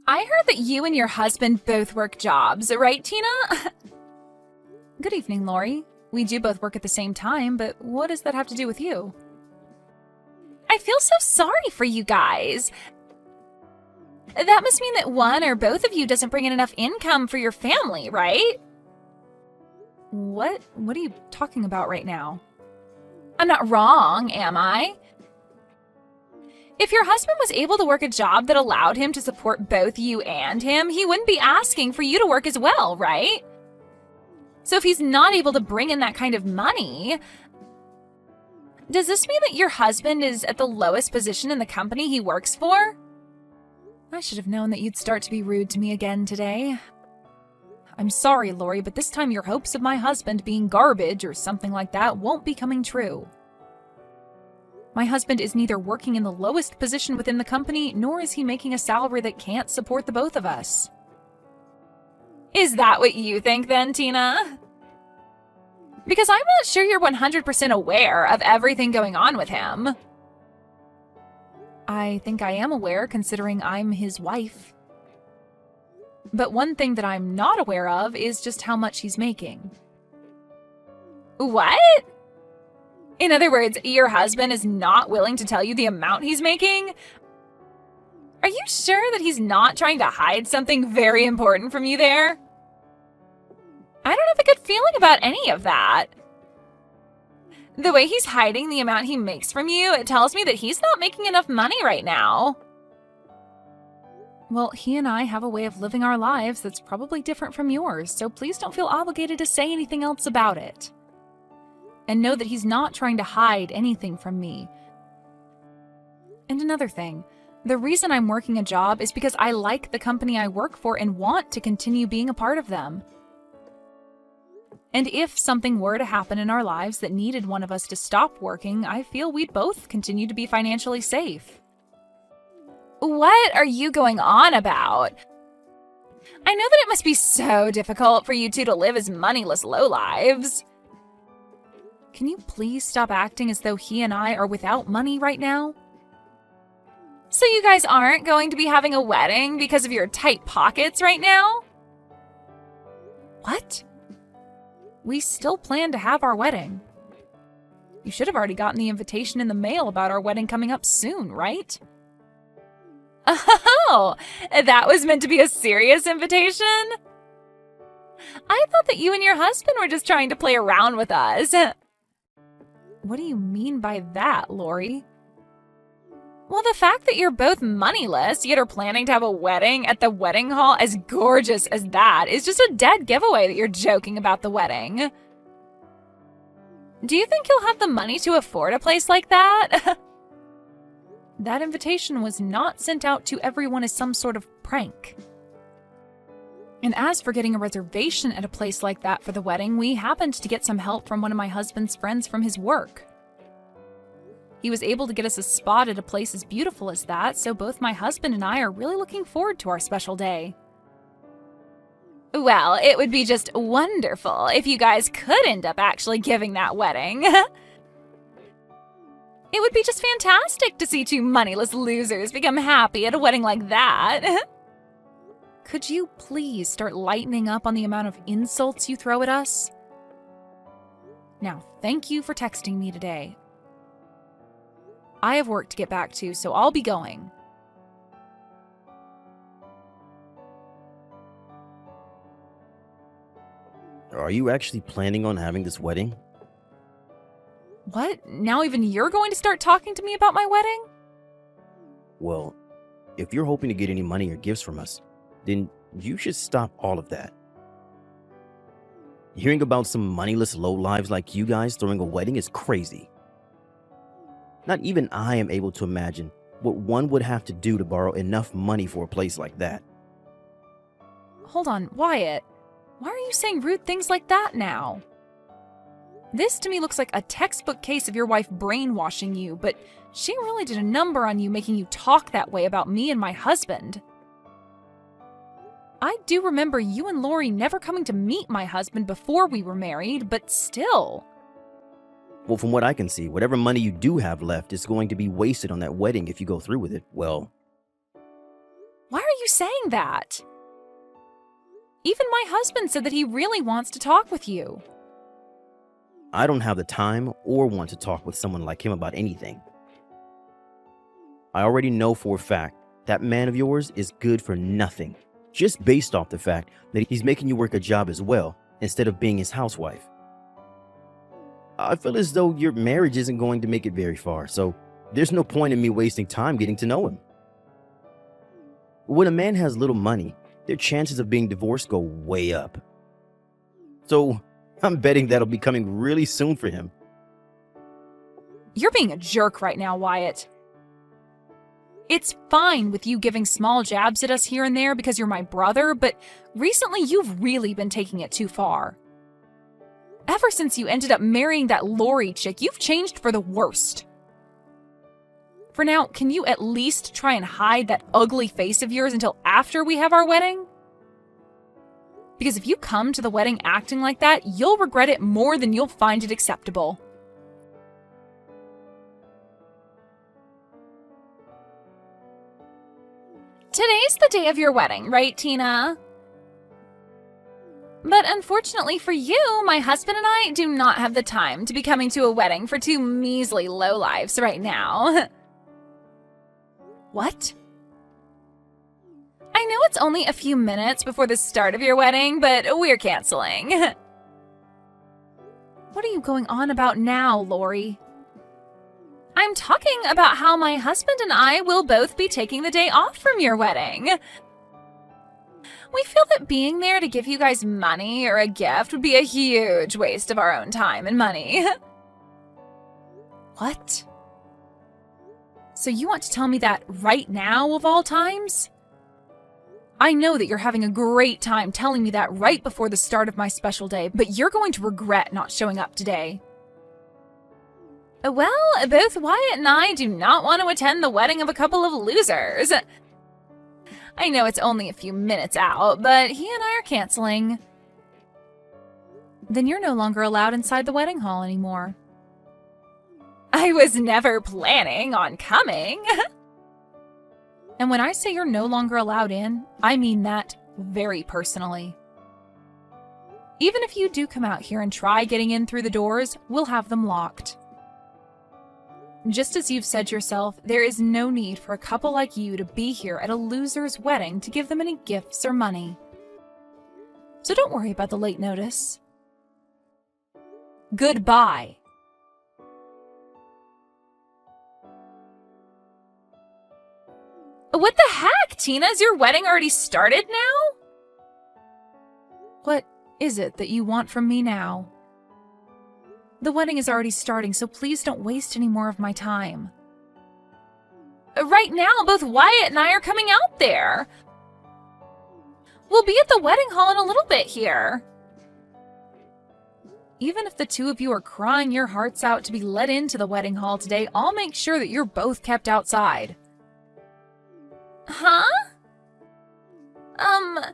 I heard that you and your husband both work jobs, right, Tina? Good evening, Lori. We do both work at the same time, but what does that have to do with you? I feel so sorry for you guys. That must mean that one or both of you doesn't bring in enough income for your family, right? What are you talking about right now? I'm not wrong, am I? If your husband was able to work a job that allowed him to support both you and him, he wouldn't be asking for you to work as well, right? So if he's not able to bring in that kind of money, does this mean that your husband is at the lowest position in the company he works for? I should have known that you'd start to be rude to me again today. I'm sorry, Lori, but this time your hopes of my husband being garbage or something like that won't be coming true. My husband is neither working in the lowest position within the company, nor is he making a salary that can't support the both of us. Is that what you think then, Tina? Because I'm not sure you're 100% aware of everything going on with him. I think I am aware, considering I'm his wife. But one thing that I'm not aware of is just how much he's making. What? In other words, your husband is not willing to tell you the amount he's making? Are you sure that he's not trying to hide something very important from you there? I don't have a good feeling about any of that. The way he's hiding the amount he makes from you, it tells me that he's not making enough money right now. Well, he and I have a way of living our lives that's probably different from yours, so please don't feel obligated to say anything else about it. And know that he's not trying to hide anything from me. And another thing, the reason I'm working a job is because I like the company I work for and want to continue being a part of them. And if something were to happen in our lives that needed one of us to stop working, I feel we'd both continue to be financially safe. What are you going on about? I know that it must be so difficult for you two to live as moneyless lowlives. Can you please stop acting as though he and I are without money right now? So you guys aren't going to be having a wedding because of your tight pockets right now? What? We still plan to have our wedding. You should have already gotten the invitation in the mail about our wedding coming up soon, right? Oh, that was meant to be a serious invitation? I thought that you and your husband were just trying to play around with us. What do you mean by that, Lori? Well, the fact that you're both moneyless, yet are planning to have a wedding at the wedding hall as gorgeous as that is just a dead giveaway that you're joking about the wedding. Do you think you'll have the money to afford a place like that? That invitation was not sent out to everyone as some sort of prank. And as for getting a reservation at a place like that for the wedding, we happened to get some help from one of my husband's friends from his work. He was able to get us a spot at a place as beautiful as that, so both my husband and I are really looking forward to our special day. Well, it would be just wonderful if you guys could end up actually giving that wedding. It would be just fantastic to see two moneyless losers become happy at a wedding like that. Could you please start lightening up on the amount of insults you throw at us? Now, thank you for texting me today. I have work to get back to, so I'll be going. Are you actually planning on having this wedding? What? Now even you're going to start talking to me about my wedding? Well, if you're hoping to get any money or gifts from us, then you should stop all of that. Hearing about some moneyless lowlives like you guys throwing a wedding is crazy. Not even I am able to imagine what one would have to do to borrow enough money for a place like that. Hold on, Wyatt. Why are you saying rude things like that now? This to me looks like a textbook case of your wife brainwashing you, but she really did a number on you making you talk that way about me and my husband. I do remember you and Lori never coming to meet my husband before we were married, but still. Well, from what I can see, whatever money you do have left is going to be wasted on that wedding if you go through with it. Well, why are you saying that? Even my husband said that he really wants to talk with you. I don't have the time or want to talk with someone like him about anything. I already know for a fact that man of yours is good for nothing, just based off the fact that he's making you work a job as well instead of being his housewife. I feel as though your marriage isn't going to make it very far, so there's no point in me wasting time getting to know him. When a man has little money, their chances of being divorced go way up. So I'm betting that'll be coming really soon for him. You're being a jerk right now, Wyatt. It's fine with you giving small jabs at us here and there because you're my brother, but recently you've really been taking it too far. Ever since you ended up marrying that Lori chick, you've changed for the worst. For now, can you at least try and hide that ugly face of yours until after we have our wedding? Because if you come to the wedding acting like that, you'll regret it more than you'll find it acceptable. Today's the day of your wedding, right, Tina? But unfortunately for you, my husband and I do not have the time to be coming to a wedding for two measly lowlifes right now. What? I know it's only a few minutes before the start of your wedding, but we're canceling. What are you going on about now, Lori? I'm talking about how my husband and I will both be taking the day off from your wedding. We feel that being there to give you guys money or a gift would be a huge waste of our own time and money. What? So you want to tell me that right now of all times? I know that you're having a great time telling me that right before the start of my special day, but you're going to regret not showing up today. Well, both Wyatt and I do not want to attend the wedding of a couple of losers. I know it's only a few minutes out, but he and I are canceling. Then you're no longer allowed inside the wedding hall anymore. I was never planning on coming. And when I say you're no longer allowed in, I mean that very personally. Even if you do come out here and try getting in through the doors, we'll have them locked. Just as you've said yourself, there is no need for a couple like you to be here at a loser's wedding to give them any gifts or money. So don't worry about the late notice. Goodbye. What the heck, Tina? Is your wedding already started now? What is it that you want from me now? The wedding is already starting, so please don't waste any more of my time. Right now, both Wyatt and I are coming out there. We'll be at the wedding hall in a little bit here. Even if the two of you are crying your hearts out to be let into the wedding hall today, I'll make sure that you're both kept outside. Huh? Why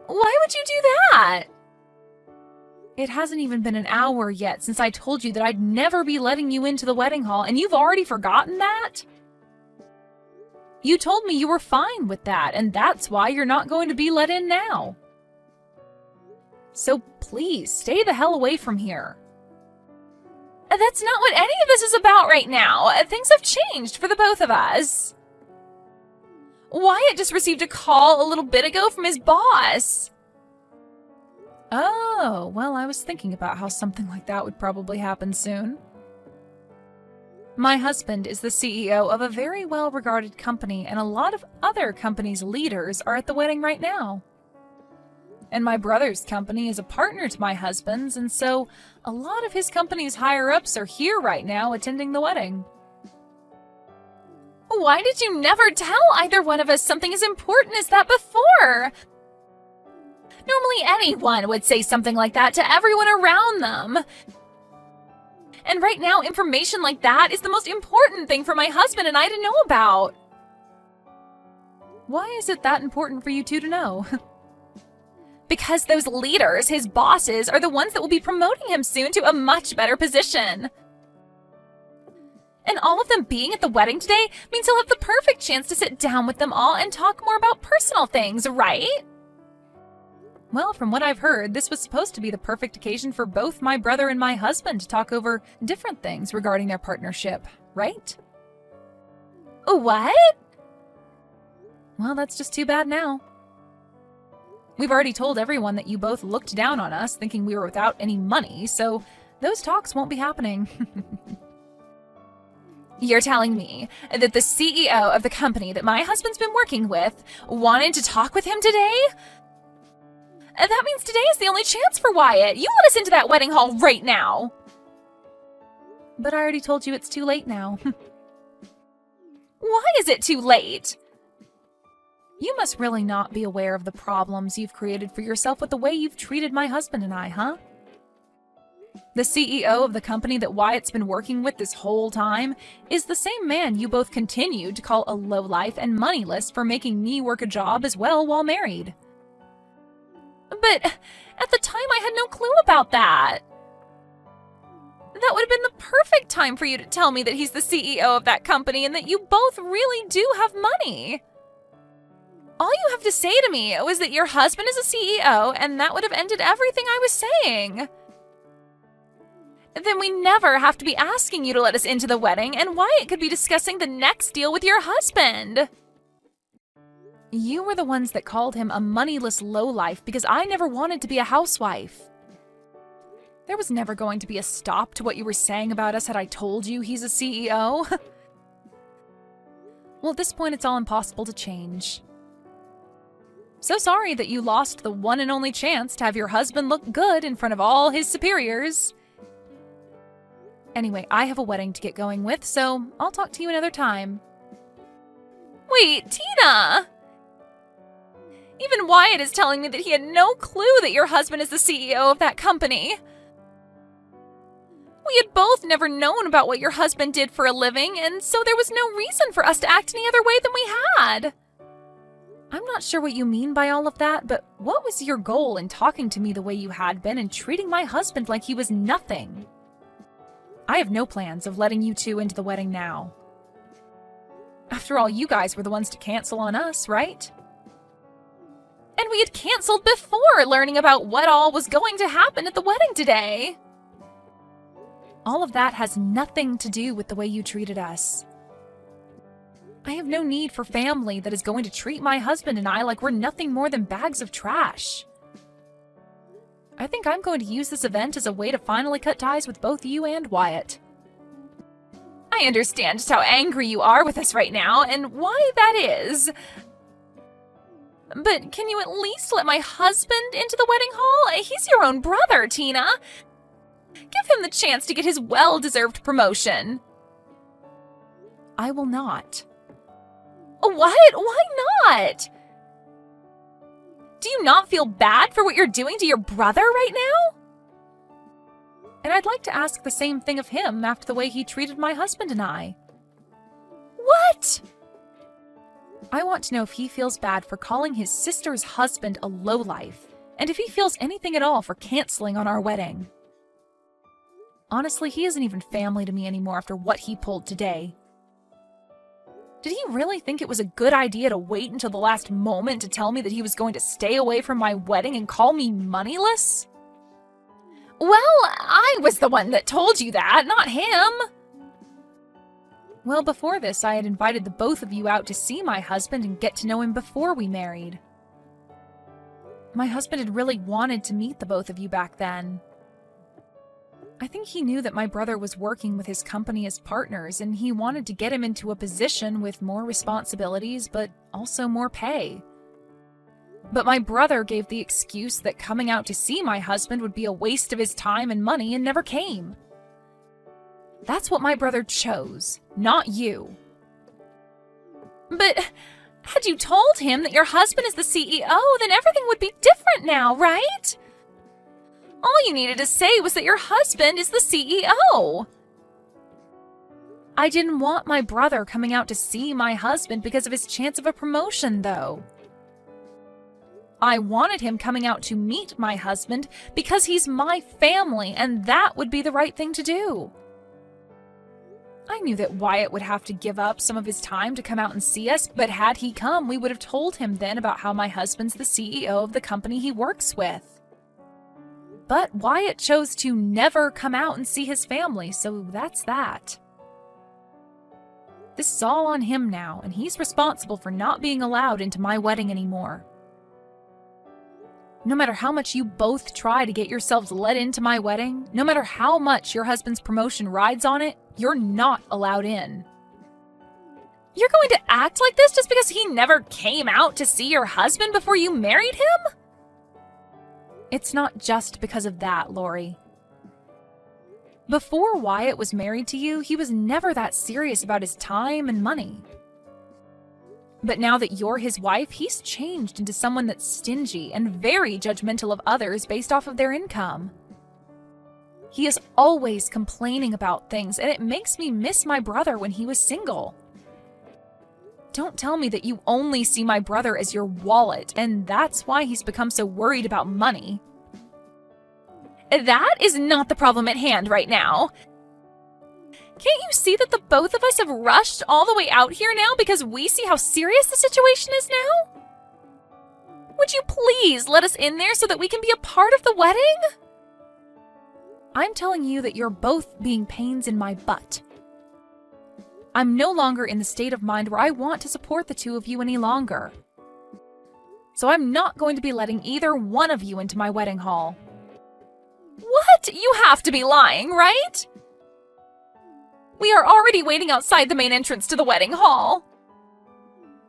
would you do that? It hasn't even been an hour yet since I told you that I'd never be letting you into the wedding hall, and you've already forgotten that? You told me you were fine with that, and that's why you're not going to be let in now. So please, stay the hell away from here. That's not what any of this is about right now. Things have changed for the both of us. Wyatt just received a call a little bit ago from his boss. Oh, well, I was thinking about how something like that would probably happen soon. My husband is the CEO of a very well-regarded company, and a lot of other companies' leaders are at the wedding right now. And my brother's company is a partner to my husband's, and so a lot of his company's higher-ups are here right now attending the wedding. Why did you never tell either one of us something as important as that before? Normally anyone would say something like that to everyone around them. And right now, information like that is the most important thing for my husband and I to know about. Why is it that important for you two to know? Because those leaders, his bosses, are the ones that will be promoting him soon to a much better position. And all of them being at the wedding today means he'll have the perfect chance to sit down with them all and talk more about personal things, right? Well, from what I've heard, this was supposed to be the perfect occasion for both my brother and my husband to talk over different things regarding their partnership, right? What? Well, that's just too bad now. We've already told everyone that you both looked down on us, thinking we were without any money, so those talks won't be happening. You're telling me that the CEO of the company that my husband's been working with wanted to talk with him today? That means today is the only chance for Wyatt. You let us into that wedding hall right now. But I already told you it's too late now. Why is it too late? You must really not be aware of the problems you've created for yourself with the way you've treated my husband and I, huh? The CEO of the company that Wyatt's been working with this whole time is the same man you both continued to call a lowlife and moneyless for making me work a job as well while married. But at the time I had no clue about that. That would have been the perfect time for you to tell me that he's the CEO of that company and that you both really do have money. All you have to say to me was that your husband is a CEO, and that would have ended everything I was saying. Then we never have to be asking you to let us into the wedding, and Wyatt could be discussing the next deal with your husband. You were the ones that called him a moneyless lowlife because I never wanted to be a housewife. There was never going to be a stop to what you were saying about us had I told you he's a CEO. Well, at this point, it's all impossible to change. So sorry that you lost the one and only chance to have your husband look good in front of all his superiors. Anyway, I have a wedding to get going with, so I'll talk to you another time. Wait, Tina! Even Wyatt is telling me that he had no clue that your husband is the CEO of that company. We had both never known about what your husband did for a living, and so there was no reason for us to act any other way than we had. I'm not sure what you mean by all of that, but what was your goal in talking to me the way you had been and treating my husband like he was nothing? I have no plans of letting you two into the wedding now. After all, you guys were the ones to cancel on us, right? And we had canceled before learning about what all was going to happen at the wedding today. All of that has nothing to do with the way you treated us. I have no need for family that is going to treat my husband and I like we're nothing more than bags of trash. I think I'm going to use this event as a way to finally cut ties with both you and Wyatt. I understand just how angry you are with us right now and why that is. But can you at least let my husband into the wedding hall? He's your own brother, Tina. Give him the chance to get his well-deserved promotion. I will not. What? Why not? Do you not feel bad for what you're doing to your brother right now? And I'd like to ask the same thing of him after the way he treated my husband and I. What? I want to know if he feels bad for calling his sister's husband a lowlife, and if he feels anything at all for canceling on our wedding. Honestly, he isn't even family to me anymore after what he pulled today. Did he really think it was a good idea to wait until the last moment to tell me that he was going to stay away from my wedding and call me moneyless? Well, I was the one that told you that, not him. Well, before this, I had invited the both of you out to see my husband and get to know him before we married. My husband had really wanted to meet the both of you back then. I think he knew that my brother was working with his company as partners, and he wanted to get him into a position with more responsibilities, but also more pay. But my brother gave the excuse that coming out to see my husband would be a waste of his time and money and never came. That's what my brother chose, not you. But had you told him that your husband is the CEO, then everything would be different now, right? All you needed to say was that your husband is the CEO. I didn't want my brother coming out to see my husband because of his chance of a promotion, though. I wanted him coming out to meet my husband because he's my family, and that would be the right thing to do. I knew that Wyatt would have to give up some of his time to come out and see us, but had he come, we would have told him then about how my husband's the CEO of the company he works with. But Wyatt chose to never come out and see his family, so that's that. This is all on him now, and he's responsible for not being allowed into my wedding anymore. No matter how much you both try to get yourselves let into my wedding, no matter how much your husband's promotion rides on it, you're not allowed in. You're going to act like this just because he never came out to see your husband before you married him? It's not just because of that, Lori. Before Wyatt was married to you, he was never that serious about his time and money. But now that you're his wife, he's changed into someone that's stingy and very judgmental of others based off of their income. He is always complaining about things, and it makes me miss my brother when he was single. Don't tell me that you only see my brother as your wallet, and that's why he's become so worried about money. That is not the problem at hand right now. Can't you see that the both of us have rushed all the way out here now because we see how serious the situation is now? Would you please let us in there so that we can be a part of the wedding? I'm telling you that you're both being pains in my butt. I'm no longer in the state of mind where I want to support the two of you any longer. So I'm not going to be letting either one of you into my wedding hall. What? You have to be lying, right? We are already waiting outside the main entrance to the wedding hall.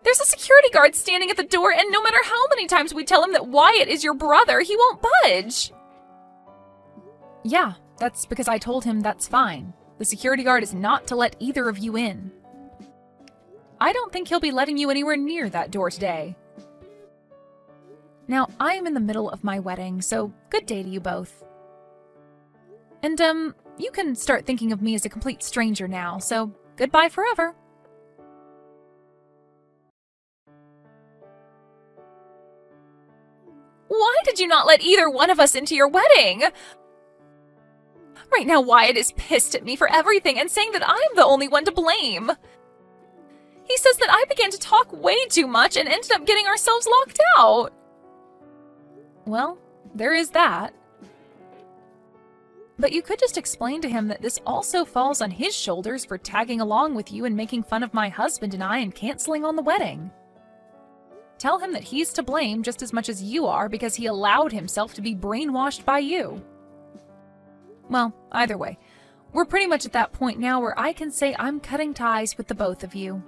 There's a security guard standing at the door, and no matter how many times we tell him that Wyatt is your brother, he won't budge. Yeah, that's because I told him that's fine. The security guard is not to let either of you in. I don't think he'll be letting you anywhere near that door today. Now, I am in the middle of my wedding, so good day to you both. And, you can start thinking of me as a complete stranger now, so goodbye forever. Why did you not let either one of us into your wedding? Right now, Wyatt is pissed at me for everything and saying that I'm the only one to blame. He says that I began to talk way too much and ended up getting ourselves locked out. Well, there is that. But you could just explain to him that this also falls on his shoulders for tagging along with you and making fun of my husband and I and canceling on the wedding. Tell him that he's to blame just as much as you are because he allowed himself to be brainwashed by you. Well, either way, we're pretty much at that point now where I can say I'm cutting ties with the both of you.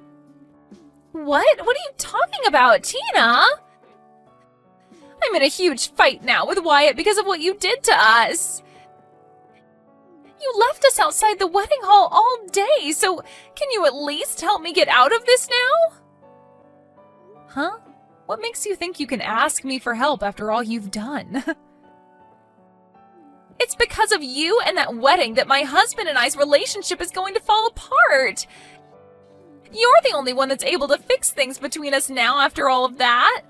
What? What are you talking about, Tina? I'm in a huge fight now with Wyatt because of what you did to us. You left us outside the wedding hall all day, so can you at least help me get out of this now? Huh? What makes you think you can ask me for help after all you've done? It's because of you and that wedding that my husband and I's relationship is going to fall apart. You're the only one that's able to fix things between us now after all of that.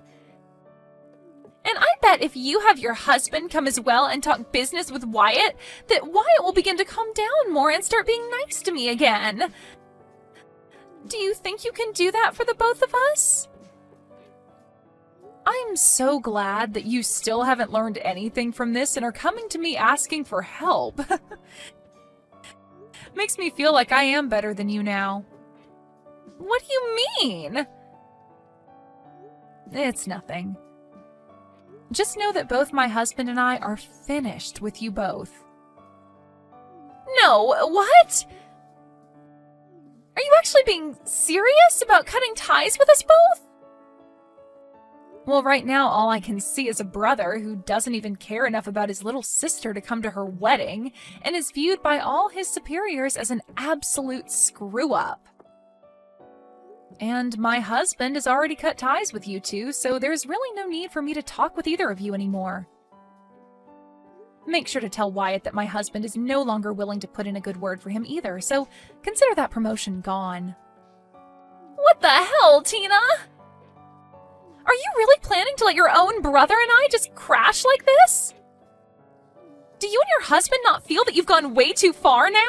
And I bet if you have your husband come as well and talk business with Wyatt, that Wyatt will begin to calm down more and start being nice to me again. Do you think you can do that for the both of us? I'm so glad that you still haven't learned anything from this and are coming to me asking for help. Makes me feel like I am better than you now. What do you mean? It's nothing. Just know that both my husband and I are finished with you both. No, what? Are you actually being serious about cutting ties with us both? Well, right now all I can see is a brother who doesn't even care enough about his little sister to come to her wedding and is viewed by all his superiors as an absolute screw-up. And my husband has already cut ties with you two, so there's really no need for me to talk with either of you anymore. Make sure to tell Wyatt that my husband is no longer willing to put in a good word for him either, so consider that promotion gone. What the hell, Tina? Are you really planning to let your own brother and I just crash like this? Do you and your husband not feel that you've gone way too far now?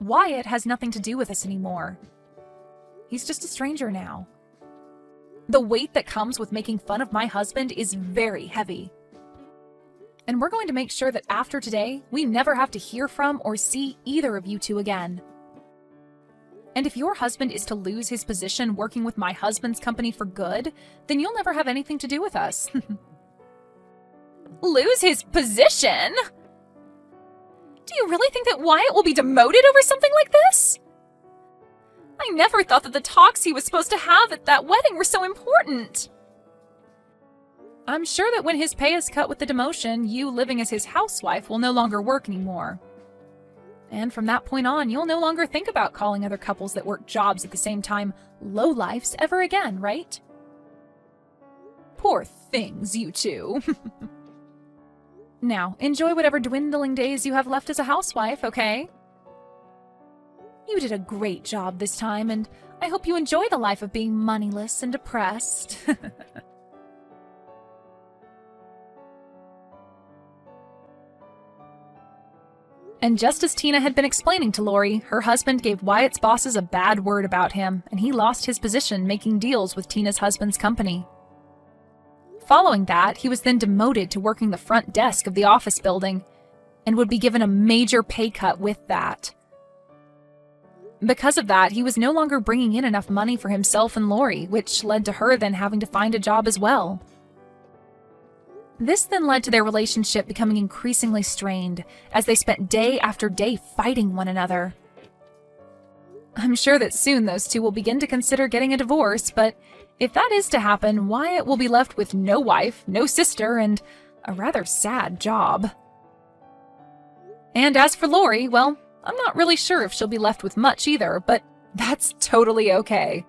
Wyatt has nothing to do with us anymore. He's just a stranger now. The weight that comes with making fun of my husband is very heavy. And we're going to make sure that after today, we never have to hear from or see either of you two again. And if your husband is to lose his position working with my husband's company for good, then you'll never have anything to do with us. Lose his position? Do you really think that Wyatt will be demoted over something like this? I never thought that the talks he was supposed to have at that wedding were so important. I'm sure that when his pay is cut with the demotion, you living as his housewife will no longer work anymore. And from that point on, you'll no longer think about calling other couples that work jobs at the same time lowlifes ever again, right? Poor things, you two. Now, enjoy whatever dwindling days you have left as a housewife, okay? You did a great job this time, and I hope you enjoy the life of being moneyless and depressed. And just as Tina had been explaining to Lori, her husband gave Wyatt's bosses a bad word about him, and he lost his position making deals with Tina's husband's company. Following that, he was then demoted to working the front desk of the office building, and would be given a major pay cut with that. Because of that, he was no longer bringing in enough money for himself and Lori, which led to her then having to find a job as well. This then led to their relationship becoming increasingly strained, as they spent day after day fighting one another. I'm sure that soon those two will begin to consider getting a divorce, but if that is to happen, Wyatt will be left with no wife, no sister, and a rather sad job. And as for Lori, well, I'm not really sure if she'll be left with much either, but that's totally okay.